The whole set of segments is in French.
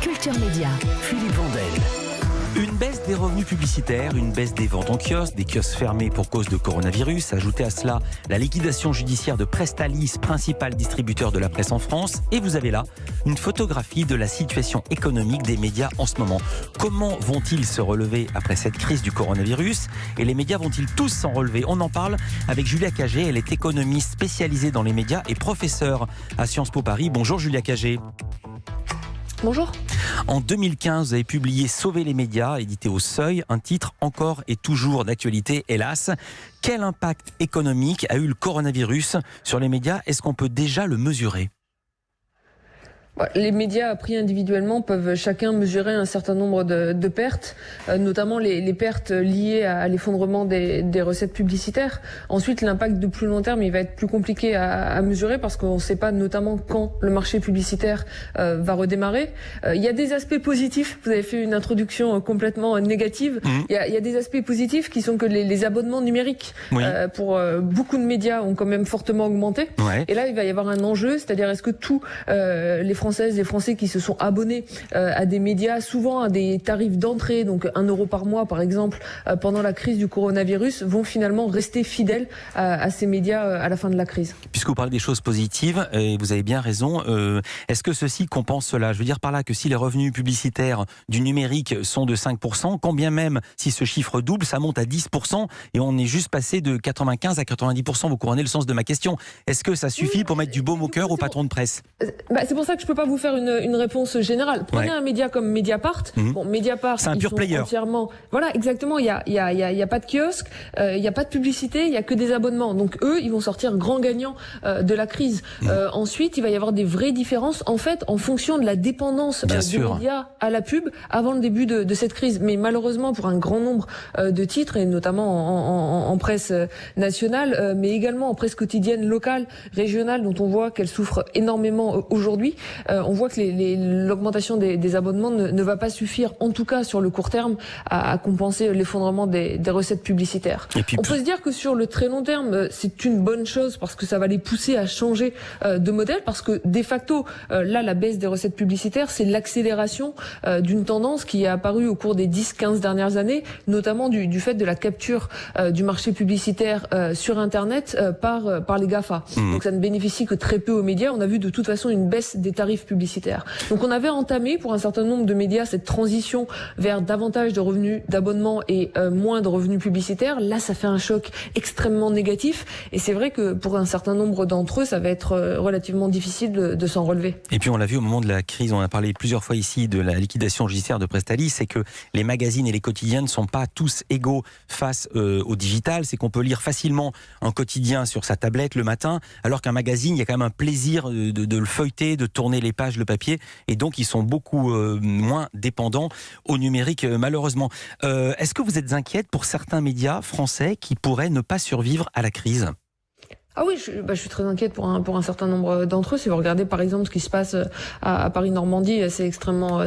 Culture Média. Philippe Vandel. Une baisse des revenus publicitaires, une baisse des ventes en kiosque, des kiosques fermés pour cause de coronavirus. Ajoutez à cela la liquidation judiciaire de Presstalis, principal distributeur de la presse en France. Et vous avez là une photographie de la situation économique des médias en ce moment. Comment vont-ils se relever après cette crise du coronavirus? Et les médias vont-ils tous s'en relever? On en parle avec Julia Cagé. Elle est économiste spécialisée dans les médias et professeure à Sciences Po Paris. Bonjour Julia Cagé. Bonjour. En 2015, vous avez publié Sauver les médias, édité au Seuil, un titre encore et toujours d'actualité, hélas. Quel impact économique a eu le coronavirus sur les médias? Est-ce qu'on peut déjà le mesurer? Les médias pris individuellement peuvent chacun mesurer un certain nombre de pertes, notamment les pertes liées à l'effondrement des recettes publicitaires. Ensuite, l'impact de plus long terme, il va être plus compliqué à mesurer parce qu'on ne sait pas notamment quand le marché publicitaire va redémarrer. Il y a des aspects positifs. Vous avez fait une introduction complètement négative. Il y a des aspects positifs qui sont que les abonnements numériques pour beaucoup de médias ont quand même fortement augmenté. Ouais. Et là, il va y avoir un enjeu, c'est-à-dire est-ce que tous les Françaises et Français qui se sont abonnés à des médias, souvent à des tarifs d'entrée, donc 1 euro par mois par exemple, pendant la crise du coronavirus, vont finalement rester fidèles à ces médias à la fin de la crise. Puisque vous parlez des choses positives, et vous avez bien raison, est-ce que ceci compense cela? Je veux dire par là que si les revenus publicitaires du numérique sont de 5%, quand bien même si ce chiffre double, ça monte à 10% et on est juste passé de 95 à 90%. Vous comprenez le sens de ma question. Est-ce que ça suffit pour mettre du baume au cœur aux patrons de presse? C'est pour ça que je peux pas vous faire une réponse générale. Prenez un média comme Mediapart. Bon, Mediapart, c'est un pur player. Entièrement. Voilà, exactement. Il y a pas de kiosque, il y a pas de publicité, il y a que des abonnements. Donc eux, ils vont sortir grands gagnants de la crise. Ensuite, il va y avoir des vraies différences en fait en fonction de la dépendance des médias à la pub avant le début de cette crise. Mais malheureusement, pour un grand nombre de titres et notamment en presse nationale, mais également en presse quotidienne locale, régionale, dont on voit qu'elle souffre énormément aujourd'hui. On voit que l'augmentation des abonnements ne va pas suffire, en tout cas sur le court terme, à compenser l'effondrement des recettes publicitaires. On peut se dire que sur le très long terme, c'est une bonne chose parce que ça va les pousser à changer de modèle, parce que de facto, là, la baisse des recettes publicitaires, c'est l'accélération d'une tendance qui est apparue au cours des 10-15 dernières années, notamment du fait de la capture du marché publicitaire sur Internet par les GAFA. Donc ça ne bénéficie que très peu aux médias. On a vu de toute façon une baisse des tarifs publicitaires. Donc on avait entamé pour un certain nombre de médias cette transition vers davantage de revenus d'abonnement et moins de revenus publicitaires. Là, ça fait un choc extrêmement négatif et c'est vrai que pour un certain nombre d'entre eux, ça va être relativement difficile de s'en relever. Et puis on l'a vu au moment de la crise, on a parlé plusieurs fois ici de la liquidation judiciaire de Presstalis, c'est que les magazines et les quotidiens ne sont pas tous égaux face au digital. C'est qu'on peut lire facilement un quotidien sur sa tablette le matin, alors qu'un magazine, il y a quand même un plaisir de le feuilleter, de tourner les pages, le papier, et donc ils sont beaucoup moins dépendants au numérique malheureusement. Est-ce que vous êtes inquiète pour certains médias français qui pourraient ne pas survivre à la crise? Ah oui, je suis très inquiète pour un certain nombre d'entre eux. Si vous regardez par exemple ce qui se passe à Paris-Normandie, c'est extrêmement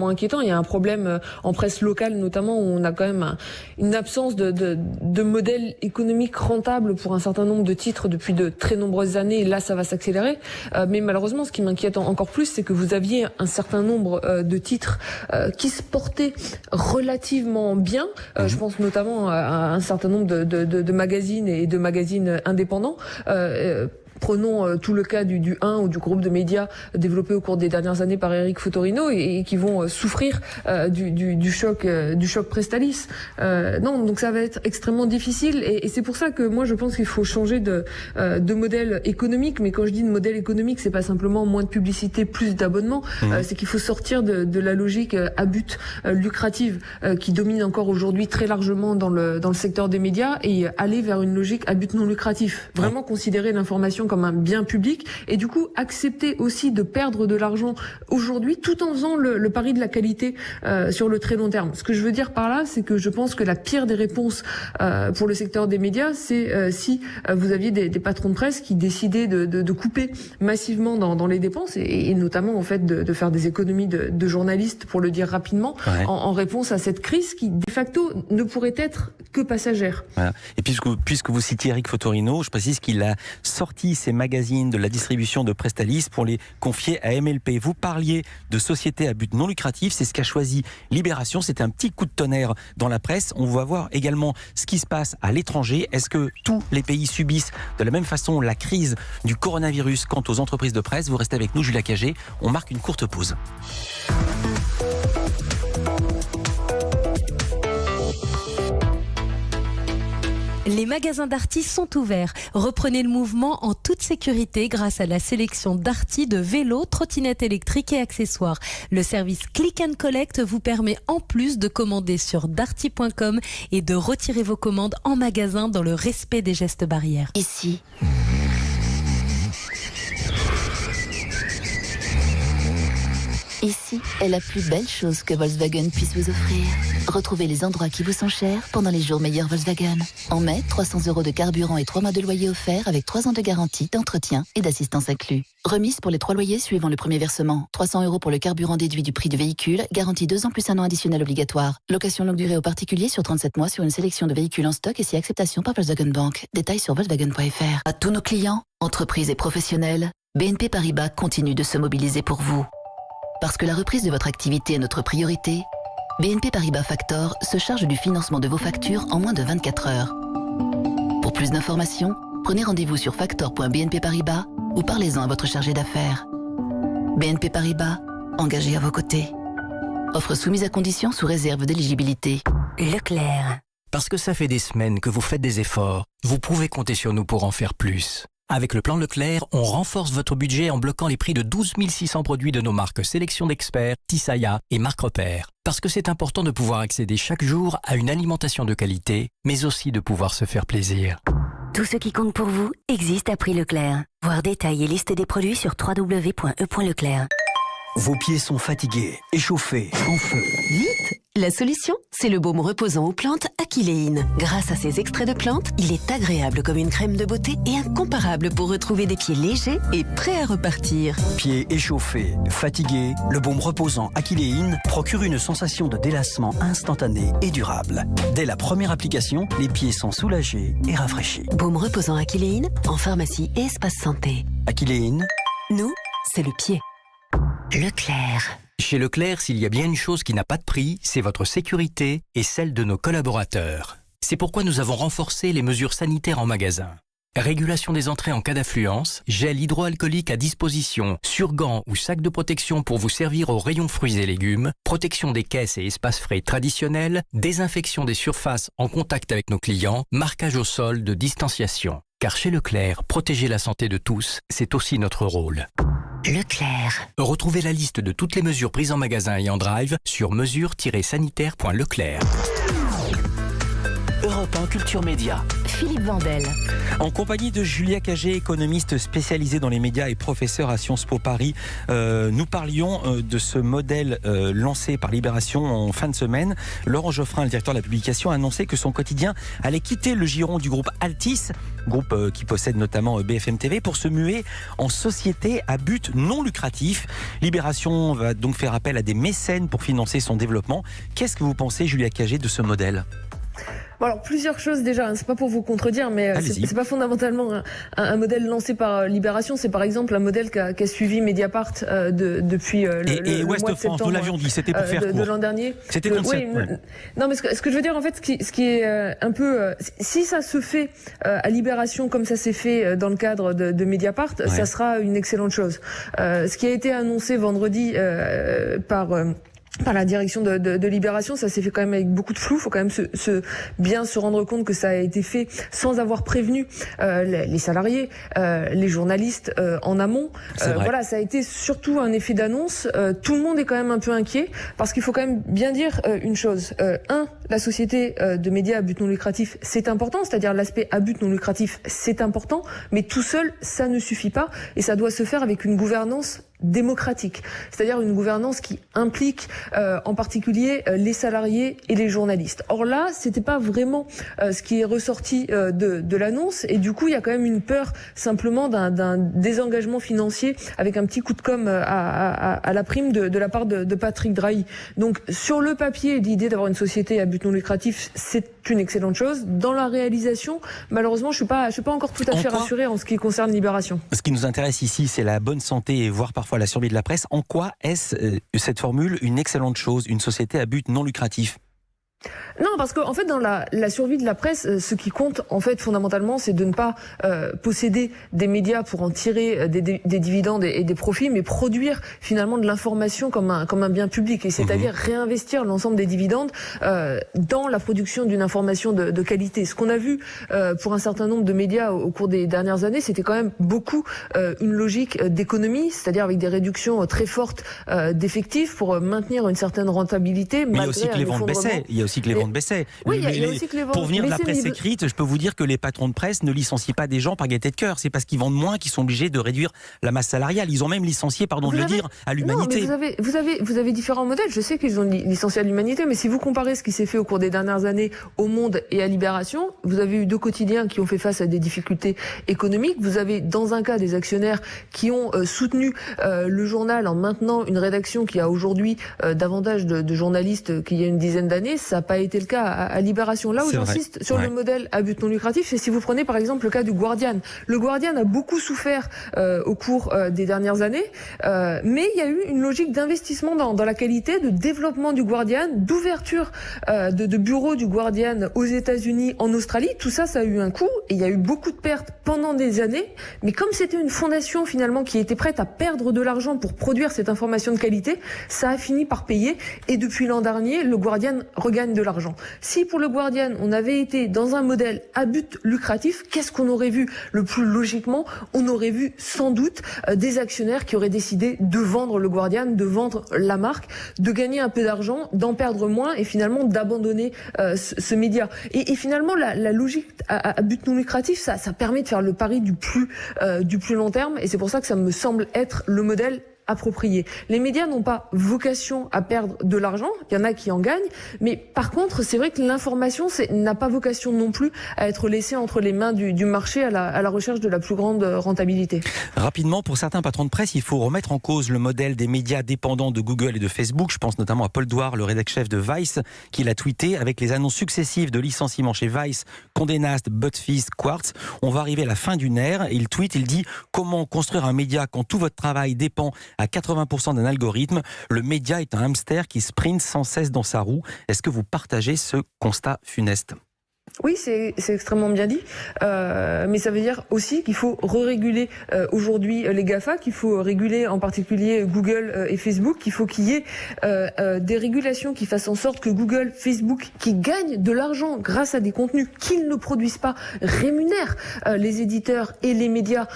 inquiétant. Il y a un problème en presse locale notamment où on a quand même une absence de modèle économique rentable pour un certain nombre de titres depuis de très nombreuses années. Et là, ça va s'accélérer. Mais malheureusement, ce qui m'inquiète encore plus, c'est que vous aviez un certain nombre de titres qui se portaient relativement bien. Je pense notamment à un certain nombre de magazines et de magazines indépendants. Prenons tout le cas du 1 ou du groupe de médias développé au cours des dernières années par Eric Fotorino et qui vont souffrir du choc Presstalis. Non, donc ça va être extrêmement difficile et c'est pour ça que moi je pense qu'il faut changer de modèle économique. Mais quand je dis de modèle économique, c'est pas simplement moins de publicité, plus d'abonnements. C'est qu'il faut sortir de la logique à but lucrative qui domine encore aujourd'hui très largement dans le secteur des médias et aller vers une logique à but non lucratif. Vraiment considérer l'information comme un bien public et du coup accepter aussi de perdre de l'argent aujourd'hui tout en faisant le pari de la qualité sur le très long terme. Ce que je veux dire par là, c'est que je pense que la pire des réponses pour le secteur des médias, c'est si vous aviez des patrons de presse qui décidaient de couper massivement dans les dépenses et notamment en fait de faire des économies de journalistes, pour le dire rapidement, en réponse à cette crise qui de facto ne pourrait être que passagère. Voilà. Et puisque vous citiez Eric Fotorino, je précise qu'il a sorti et magazines de la distribution de Presstalis pour les confier à MLP. Vous parliez de sociétés à but non lucratif, c'est ce qu'a choisi Libération. C'était un petit coup de tonnerre dans la presse. On va voir également ce qui se passe à l'étranger. Est-ce que tous les pays subissent de la même façon la crise du coronavirus quant aux entreprises de presse? Vous restez avec nous, Julia Cagé. On marque une courte pause. Les magasins Darty sont ouverts. Reprenez le mouvement en toute sécurité grâce à la sélection Darty de vélos, trottinettes électriques et accessoires. Le service Click and Collect vous permet en plus de commander sur darty.com et de retirer vos commandes en magasin dans le respect des gestes barrières. Ici. Ici est la plus belle chose que Volkswagen puisse vous offrir. Retrouvez les endroits qui vous sont chers pendant les jours meilleurs Volkswagen. En mai, 300 € de carburant et 3 mois de loyer offerts avec 3 ans de garantie, d'entretien et d'assistance inclus. Remise pour les 3 loyers suivant le premier versement. 300 € pour le carburant déduit du prix du véhicule. Garantie 2 ans plus 1 an additionnel obligatoire. Location longue durée aux particuliers sur 37 mois sur une sélection de véhicules en stock et si acceptation par Volkswagen Bank. Détails sur Volkswagen.fr. À tous nos clients, entreprises et professionnels, BNP Paribas continue de se mobiliser pour vous. Parce que la reprise de votre activité est notre priorité, BNP Paribas Factor se charge du financement de vos factures en moins de 24 heures. Pour plus d'informations, prenez rendez-vous sur factor.bnp Paribas ou parlez-en à votre chargé d'affaires. BNP Paribas, engagé à vos côtés. Offre soumise à conditions sous réserve d'éligibilité. Leclerc. Parce que ça fait des semaines que vous faites des efforts, vous pouvez compter sur nous pour en faire plus. Avec le plan Leclerc, on renforce votre budget en bloquant les prix de 12 600 produits de nos marques Sélection d'Experts, Tisaya et Marque Repère. Parce que c'est important de pouvoir accéder chaque jour à une alimentation de qualité, mais aussi de pouvoir se faire plaisir. Tout ce qui compte pour vous existe à prix Leclerc. Voir détails et liste des produits sur www.e.leclerc. Vos pieds sont fatigués, échauffés, en feu. Vite! La solution, c'est le baume reposant aux plantes Aquiléine. Grâce à ses extraits de plantes, il est agréable comme une crème de beauté et incomparable pour retrouver des pieds légers et prêts à repartir. Pieds échauffés, fatigués, le baume reposant Aquiléine procure une sensation de délassement instantané et durable. Dès la première application, les pieds sont soulagés et rafraîchis. Baume reposant Aquiléine en pharmacie et espace santé. Aquiléine, nous, c'est le pied. Leclerc. Chez Leclerc, s'il y a bien une chose qui n'a pas de prix, c'est votre sécurité et celle de nos collaborateurs. C'est pourquoi nous avons renforcé les mesures sanitaires en magasin. Régulation des entrées en cas d'affluence, gel hydroalcoolique à disposition, sur-gants ou sacs de protection pour vous servir aux rayons fruits et légumes, protection des caisses et espaces frais traditionnels, désinfection des surfaces en contact avec nos clients, marquage au sol de distanciation. Car chez Leclerc, protéger la santé de tous, c'est aussi notre rôle. Leclerc. Retrouvez la liste de toutes les mesures prises en magasin et en drive sur mesures-sanitaire.leclerc. Europe 1 Culture Média. Philippe Vandel. En compagnie de Julia Cagé, économiste spécialisée dans les médias et professeure à Sciences Po Paris, nous parlions de ce modèle lancé par Libération en fin de semaine. Laurent Geoffrin, le directeur de la publication, a annoncé que son quotidien allait quitter le giron du groupe Altis, groupe qui possède notamment BFM TV, pour se muer en société à but non lucratif. Libération va donc faire appel à des mécènes pour financer son développement. Qu'est-ce que vous pensez, Julia Cagé, de ce modèle ? Bon, alors plusieurs choses déjà, c'est pas pour vous contredire, mais c'est pas fondamentalement un modèle lancé par Libération, c'est par exemple un modèle qu'a suivi Mediapart depuis le mois de septembre. Nous l'avions dit, c'était pour faire court. De l'an dernier. C'était concept. Oui, non, mais ce que je veux dire en fait, ce qui est un peu, si ça se fait à Libération comme ça s'est fait dans le cadre de Mediapart, ça sera une excellente chose. Ce qui a été annoncé vendredi par la direction de Libération, ça s'est fait quand même avec beaucoup de flou. Faut quand même bien se rendre compte que ça a été fait sans avoir prévenu les salariés, les journalistes en amont. Voilà, ça a été surtout un effet d'annonce. Tout le monde est quand même un peu inquiet parce qu'il faut quand même bien dire une chose. La société de médias à but non lucratif, c'est important, c'est-à-dire l'aspect à but non lucratif, c'est important, mais tout seul, ça ne suffit pas et ça doit se faire avec une gouvernance démocratique, c'est-à-dire une gouvernance qui implique en particulier les salariés et les journalistes. Or là, c'était pas vraiment ce qui est ressorti de l'annonce, et du coup, il y a quand même une peur simplement d'un désengagement financier avec un petit coup de com à la prime de la part de Patrick Drahi. Donc, sur le papier, l'idée d'avoir une société à but non lucratif, c'est une excellente chose. Dans la réalisation, malheureusement, je suis pas encore tout à fait rassurée en ce qui concerne Libération. Ce qui nous intéresse ici, c'est la bonne santé et voire parfois la survie de la presse. En quoi est-ce cette formule une excellente chose, une société à but non lucratif ? Non, parce que en fait, dans la survie de la presse, ce qui compte en fait fondamentalement, c'est de ne pas posséder des médias pour en tirer des dividendes et des profits, mais produire finalement de l'information comme un bien public, et c'est-à-dire réinvestir l'ensemble des dividendes dans la production d'une information de qualité. Ce qu'on a vu pour un certain nombre de médias au cours des dernières années, c'était quand même beaucoup une logique d'économie, c'est-à-dire avec des réductions très fortes d'effectifs pour maintenir une certaine rentabilité. Mais il y a aussi que les ventes baissaient. Il y a aussi que les ventes baissaient. Oui, il y a aussi que les ventes. Pour venir de la presse écrite, je peux vous dire que les patrons de presse ne licencient pas des gens par gaieté de cœur. C'est parce qu'ils vendent moins qu'ils sont obligés de réduire la masse salariale. Ils ont même licencié, pardon de le dire, à l'Humanité. Non, mais vous avez différents modèles. Je sais qu'ils ont licencié à l'Humanité, mais si vous comparez ce qui s'est fait au cours des dernières années au Monde et à Libération, vous avez eu 2 quotidiens qui ont fait face à des difficultés économiques. Vous avez, dans un cas, des actionnaires qui ont soutenu le journal en maintenant une rédaction qui a aujourd'hui davantage de journalistes qu'il y a une dizaine d'années. Ça n'a pas été le cas à Libération. Là où j'insiste sur le modèle à but non lucratif, c'est si vous prenez par exemple le cas du Guardian. Le Guardian a beaucoup souffert au cours des dernières années, mais il y a eu une logique d'investissement dans la qualité, de développement du Guardian, d'ouverture de bureaux du Guardian aux États-Unis, en Australie. Tout ça, ça a eu un coût, et il y a eu beaucoup de pertes pendant des années. Mais comme c'était une fondation finalement qui était prête à perdre de l'argent pour produire cette information de qualité, ça a fini par payer. Et depuis l'an dernier, le Guardian regagne de l'argent. Si pour le Guardian, on avait été dans un modèle à but lucratif, qu'est-ce qu'on aurait vu le plus logiquement? On aurait vu sans doute des actionnaires qui auraient décidé de vendre le Guardian, de vendre la marque, de gagner un peu d'argent, d'en perdre moins et finalement d'abandonner ce média. Et finalement, la logique à but non lucratif, ça permet de faire le pari du plus long terme, et c'est pour ça que ça me semble être le modèle approprié. Les médias n'ont pas vocation à perdre de l'argent, il y en a qui en gagnent, mais par contre, c'est vrai que l'information n'a pas vocation non plus à être laissée entre les mains du marché à la recherche de la plus grande rentabilité. Rapidement, pour certains patrons de presse, il faut remettre en cause le modèle des médias dépendants de Google et de Facebook. Je pense notamment à Paul Douar, le rédac-chef de Vice, qui l'a tweeté avec les annonces successives de licenciements chez Vice, Condé Nast, BuzzFeed, Quartz. On va arriver à la fin d'une ère. Et il tweet, il dit « Comment construire un média quand tout votre travail dépend à 80% d'un algorithme. Le média est un hamster qui sprint sans cesse dans sa roue. » Est-ce que vous partagez ce constat funeste ? Oui, c'est extrêmement bien dit, mais ça veut dire aussi qu'il faut re-réguler aujourd'hui les GAFA, qu'il faut réguler en particulier Google et Facebook, qu'il faut qu'il y ait des régulations qui fassent en sorte que Google, Facebook, qui gagnent de l'argent grâce à des contenus qu'ils ne produisent pas, rémunèrent les éditeurs et les médias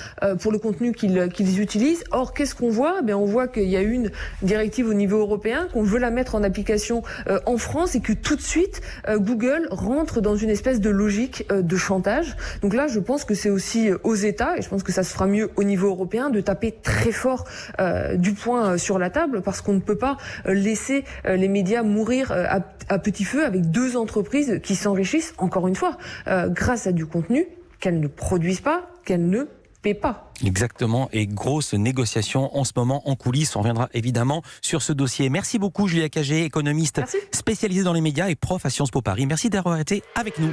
pour le contenu qu'ils utilisent. Or, qu'est-ce qu'on voit ? On voit qu'il y a une directive au niveau européen, qu'on veut la mettre en application en France, et que tout de suite, Google rentre dans une espèce de logique de chantage. Donc là, je pense que c'est aussi aux États, et je pense que ça se fera mieux au niveau européen, de taper très fort du poing sur la table, parce qu'on ne peut pas laisser les médias mourir à petit feu avec 2 entreprises qui s'enrichissent, encore une fois, grâce à du contenu qu'elles ne produisent pas, qu'elles ne paient pas. Exactement, et grosse négociation en ce moment en coulisses. On reviendra évidemment sur ce dossier. Merci beaucoup Julia Cagé, économiste spécialisée dans les médias et prof à Sciences Po Paris. Merci d'avoir été avec nous.